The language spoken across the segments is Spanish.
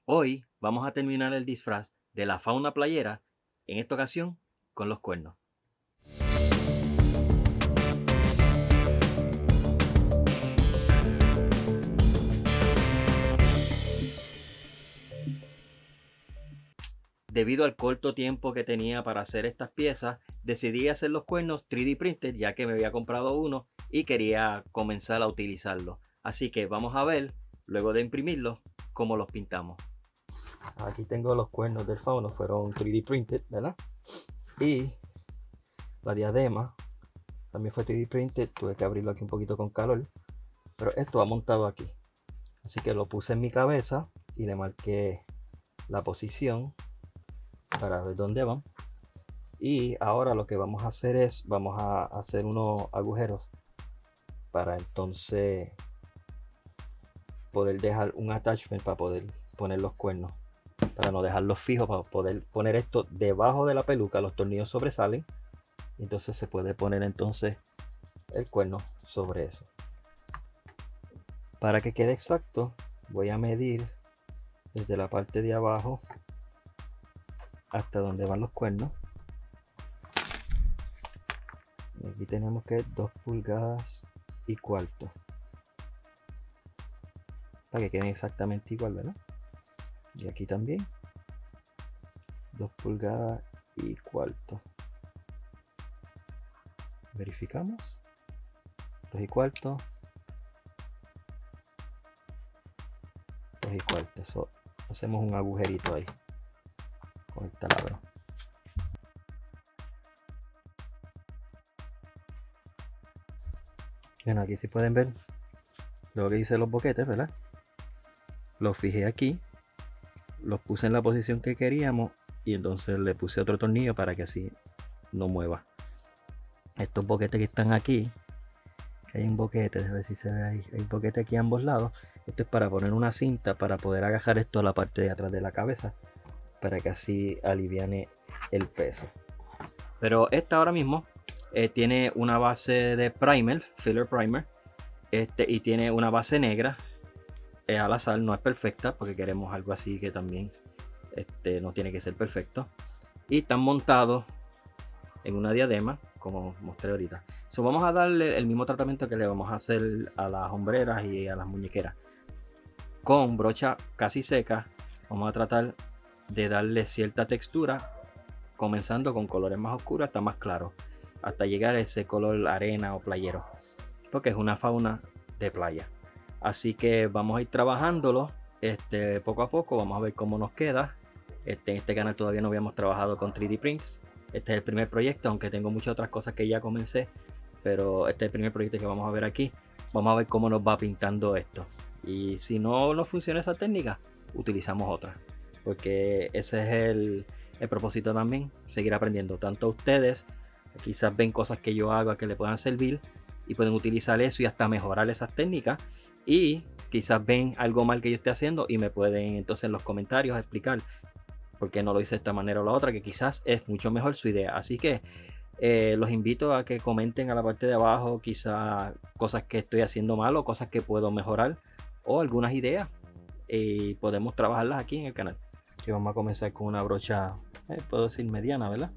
Hoy vamos a terminar el disfraz de la fauna playera, en esta ocasión con los cuernos. Debido al corto tiempo que tenía para hacer estas piezas, decidí hacer los cuernos 3D printed ya que me había comprado uno y quería comenzar a utilizarlo. Así que vamos a ver, luego de imprimirlos, cómo los pintamos. Aquí tengo los cuernos del fauno, fueron 3D printed, ¿verdad? Y la diadema también fue 3D printed, tuve que abrirlo aquí un poquito con calor, pero esto va montado aquí. Así que lo puse en mi cabeza y le marqué la posición para ver dónde van. Y ahora lo que vamos a hacer es, vamos a hacer unos agujeros para entonces poder dejar un attachment para poder poner los cuernos, para no dejarlos fijos, para poder poner esto debajo de la peluca. Los tornillos sobresalen y entonces se puede poner entonces el cuerno sobre eso. Para que quede exacto, voy a medir desde la parte de abajo hasta donde van los cuernos. Y aquí tenemos que 2 pulgadas y cuarto, para que queden exactamente igual, ¿verdad? Y aquí también 2 pulgadas y cuarto. Verificamos. 2 y cuarto. 2 y cuarto. So, hacemos un agujerito ahí con el taladro. Bueno, aquí si pueden ver lo que hice los boquetes, ¿verdad? Los fijé aquí, los puse en la posición que queríamos y entonces le puse otro tornillo para que así no mueva. Estos boquetes que están aquí, hay un boquete, a ver si se ve ahí, hay un boquete aquí a ambos lados. Esto es para poner una cinta para poder agajar esto a la parte de atrás de la cabeza, para que así aliviane el peso. Pero esta ahora mismo tiene una base de primer, filler primer, y tiene una base negra. Es al azar, no es perfecta porque queremos algo así que también no tiene que ser perfecto. Y están montados en una diadema, como mostré ahorita. So, vamos a darle el mismo tratamiento que le vamos a hacer a las hombreras y a las muñequeras. Con brocha casi seca, vamos a tratar de darle cierta textura, comenzando con colores más oscuros hasta más claros, hasta llegar a ese color arena o playero, porque es una fauna de playa. Así que vamos a ir trabajándolo poco a poco, vamos a ver cómo nos queda. En este canal todavía no habíamos trabajado con 3D prints. Este es el primer proyecto, aunque tengo muchas otras cosas que ya comencé, pero este es el primer proyecto que vamos a ver aquí. Vamos a ver cómo nos va pintando esto. Y si no nos funciona esa técnica, utilizamos otra, porque ese es el propósito también, seguir aprendiendo. Tanto ustedes quizás ven cosas que yo hago que le puedan servir y pueden utilizar eso y hasta mejorar esas técnicas, y quizás ven algo mal que yo esté haciendo y me pueden entonces en los comentarios explicar por qué no lo hice de esta manera o la otra, que quizás es mucho mejor su idea. Así que los invito a que comenten a la parte de abajo quizás cosas que estoy haciendo mal o cosas que puedo mejorar o algunas ideas, y podemos trabajarlas aquí en el canal. Aquí vamos a comenzar con una brocha, puedo decir mediana, ¿verdad?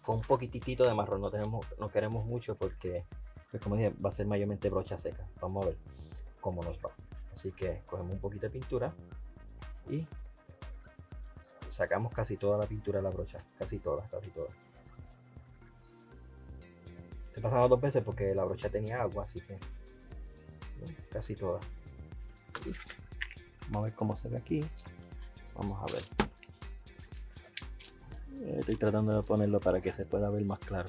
Con un poquitito de marrón, no queremos mucho porque, pues como dije, va a ser mayormente brocha seca. Vamos a ver cómo nos va. Así que cogemos un poquito de pintura y sacamos casi toda la pintura de la brocha, casi toda. He pasado 2 veces porque la brocha tenía agua, así que casi toda. Y vamos a ver cómo se ve aquí. Vamos a ver. Estoy tratando de ponerlo para que se pueda ver más claro.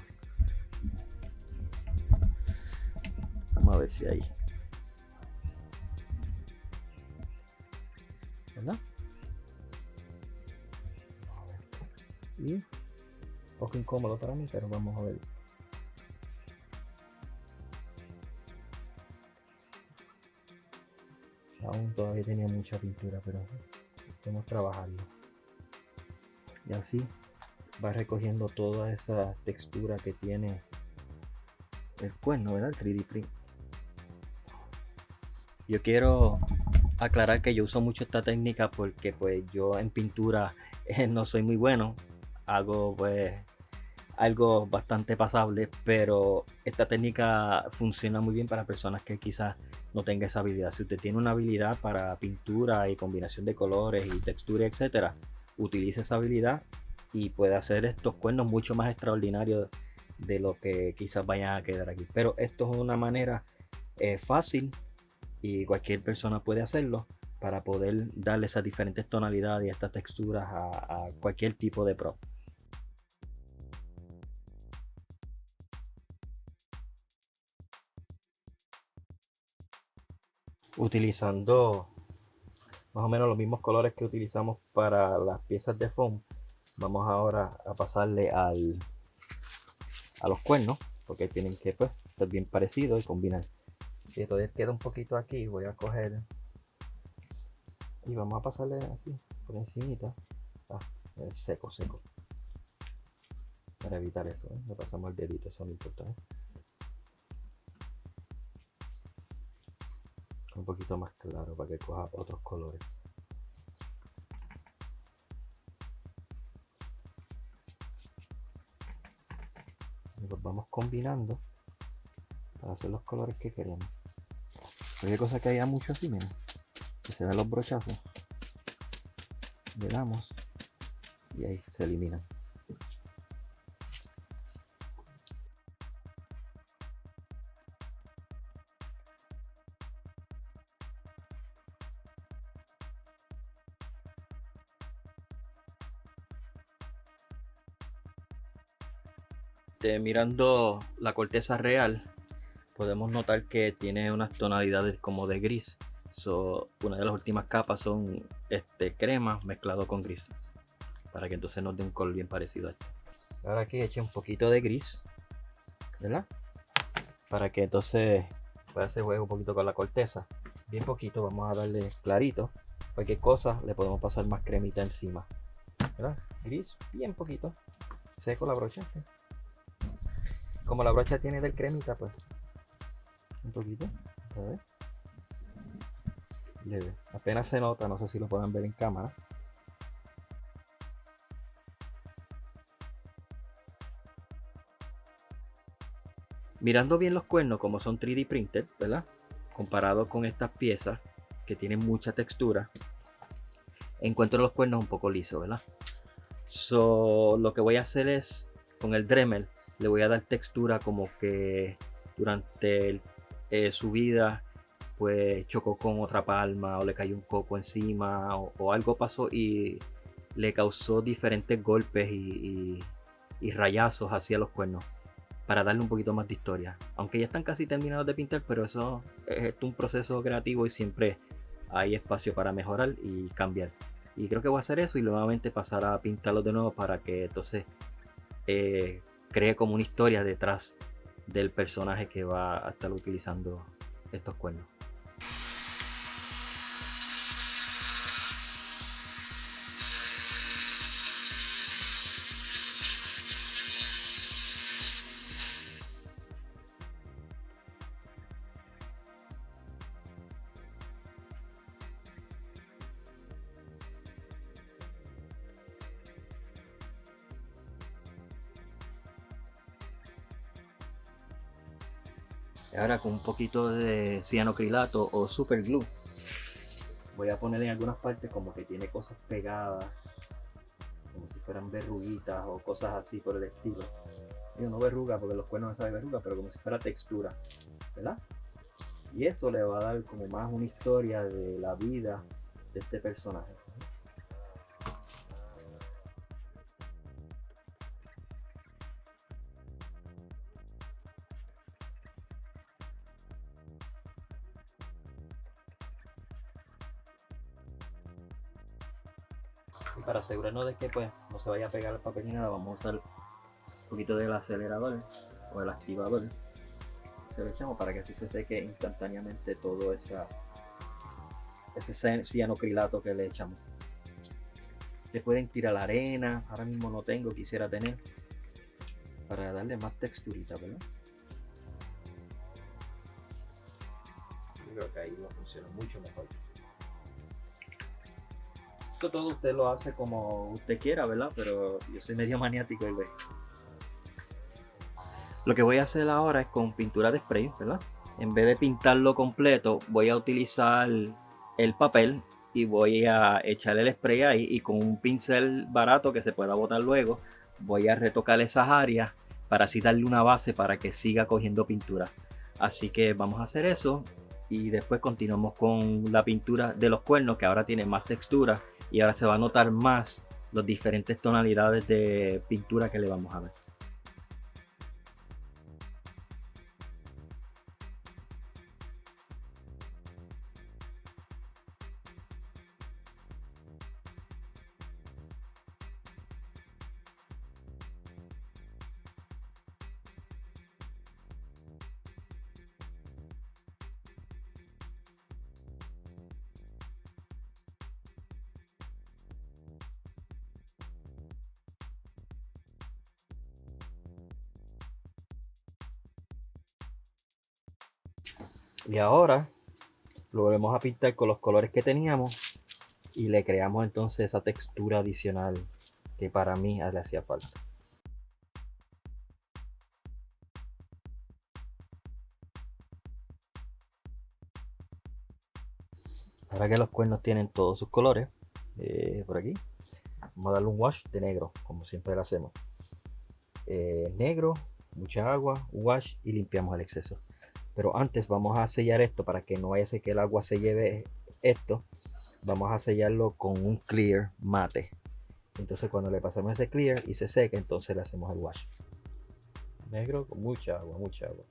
Vamos a ver si hay. ¿Verdad? Y un poco incómodo para mí, pero vamos a ver. Aún todavía tenía mucha pintura, pero podemos trabajarlo. Y así va recogiendo toda esa textura que tiene el cuerno, ¿verdad? El 3D print. Yo quiero Aclarar que yo uso mucho esta técnica porque pues yo en pintura no soy muy bueno. Hago pues algo bastante pasable, pero esta técnica funciona muy bien para personas que quizás no tengan esa habilidad. Si usted tiene una habilidad para pintura y combinación de colores y textura, etcétera, utilice esa habilidad y puede hacer estos cuernos mucho más extraordinarios de lo que quizás vayan a quedar aquí. Pero esto es una manera fácil y cualquier persona puede hacerlo para poder darle esas diferentes tonalidades y estas texturas a cualquier tipo de prop. Utilizando más o menos los mismos colores que utilizamos para las piezas de foam, vamos ahora a pasarle a los cuernos, porque tienen que pues, ser bien parecidos y combinar. Si todavía queda un poquito aquí, voy a coger y vamos a pasarle así por encimita, seco, para evitar eso. Le pasamos el dedito, eso no importa. Un poquito más claro para que coja otros colores. Y los vamos combinando para hacer los colores que queremos. Cualquier cosa que haya mucho así, miren, que se ven los brochazos, le damos y ahí se eliminan. Mirando la corteza real, podemos notar que tiene unas tonalidades como de gris. Una de las últimas capas son crema mezclado con gris, para que entonces nos dé un color bien parecido a este. Ahora aquí eché un poquito de gris, ¿verdad? Para que entonces pueda hacer juego un poquito con la corteza. Bien poquito, vamos a darle clarito. Cualquier cosa le podemos pasar más cremita encima, ¿verdad? Gris, bien poquito. Seco la brocha. Como la brocha tiene del cremita, pues un poquito, ¿sabes? Leve. Apenas se nota, no sé si lo pueden ver en cámara. Mirando bien los cuernos, como son 3D printed, ¿verdad? Comparado con estas piezas que tienen mucha textura, encuentro los cuernos un poco lisos, ¿verdad? Lo que voy a hacer es, con el Dremel, le voy a dar textura como que durante su vida, pues chocó con otra palma o le cayó un coco encima o algo pasó y le causó diferentes golpes y rayazos hacia los cuernos para darle un poquito más de historia. Aunque ya están casi terminados de pintar, pero eso es un proceso creativo y siempre hay espacio para mejorar y cambiar. Y creo que voy a hacer eso y nuevamente pasar a pintarlos de nuevo para que entonces cree como una historia detrás del personaje que va a estar utilizando estos cuernos. Ahora con un poquito de cianocrilato o super glue voy a poner en algunas partes como que tiene cosas pegadas, como si fueran verruguitas o cosas así por el estilo. Digo, no verruga porque los cuernos no saben verruga, pero como si fuera textura, ¿verdad? Y eso le va a dar como más una historia de la vida de este personaje. Y para asegurarnos de que pues no se vaya a pegar el papel ni nada, vamos a usar un poquito del acelerador o el activador. Se lo echamos para que así se seque instantáneamente todo ese cianocrilato que le echamos. Le pueden tirar la arena, ahora mismo no tengo, quisiera tener, para darle más texturita, ¿verdad? Yo creo que ahí va a funcionar mucho mejor. esto todo usted lo hace como usted quiera, ¿verdad? Pero yo soy medio maniático y ve. Lo que voy a hacer ahora es con pintura de spray, ¿verdad? En vez de pintarlo completo, voy a utilizar el papel y voy a echar el spray ahí, y con un pincel barato que se pueda botar luego, voy a retocar esas áreas para así darle una base para que siga cogiendo pintura. Así que vamos a hacer eso y después continuamos con la pintura de los cuernos, que ahora tiene más textura y ahora se va a notar más las diferentes tonalidades de pintura que le vamos a dar. Y ahora lo volvemos a pintar con los colores que teníamos y le creamos entonces esa textura adicional que para mí le hacía falta. Ahora que los cuernos tienen todos sus colores, por aquí, vamos a darle un wash de negro, como siempre lo hacemos. Negro, mucha agua, wash y limpiamos el exceso. Pero antes vamos a sellar esto para que no vaya a ser que el agua se lleve esto. Vamos a sellarlo con un clear mate. Entonces cuando le pasamos ese clear y se seca, entonces le hacemos el wash. Negro con mucha agua, mucha agua.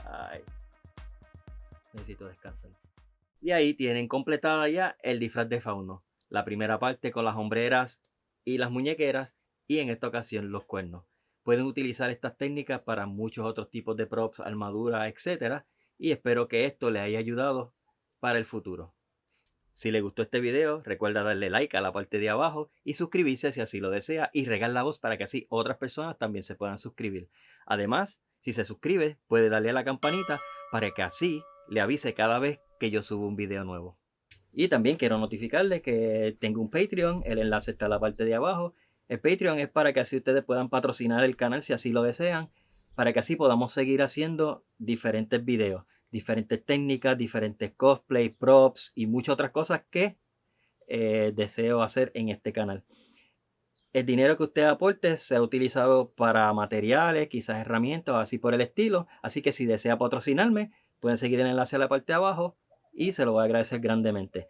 Ay, necesito descansar. Y ahí tienen completada ya el disfraz de Fauno. La primera parte con las hombreras y las muñequeras, y en esta ocasión los cuernos. Pueden utilizar estas técnicas para muchos otros tipos de props, armaduras, etc. Y espero que esto les haya ayudado para el futuro. Si les gustó este video, recuerda darle like a la parte de abajo y suscribirse si así lo desea, y regar la voz para que así otras personas también se puedan suscribir. Además, si se suscribe, puede darle a la campanita para que así le avise cada vez que yo subo un video nuevo. Y también quiero notificarles que tengo un Patreon, el enlace está en la parte de abajo. El Patreon es para que así ustedes puedan patrocinar el canal si así lo desean, para que así podamos seguir haciendo diferentes videos, diferentes técnicas, diferentes cosplay, props y muchas otras cosas que deseo hacer en este canal. El dinero que usted aporte sea utilizado para materiales, quizás herramientas o así por el estilo. Así que si desea patrocinarme, pueden seguir el enlace a la parte de abajo y se lo voy a agradecer grandemente.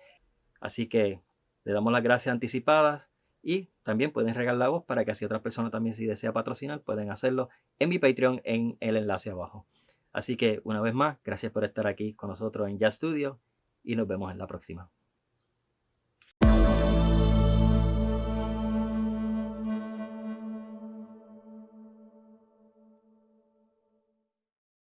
Así que le damos las gracias anticipadas y también pueden regalar la voz para que así otras personas también, si desea patrocinar, pueden hacerlo en mi Patreon en el enlace abajo. Así que una vez más, gracias por estar aquí con nosotros en Jazz Studio y nos vemos en la próxima.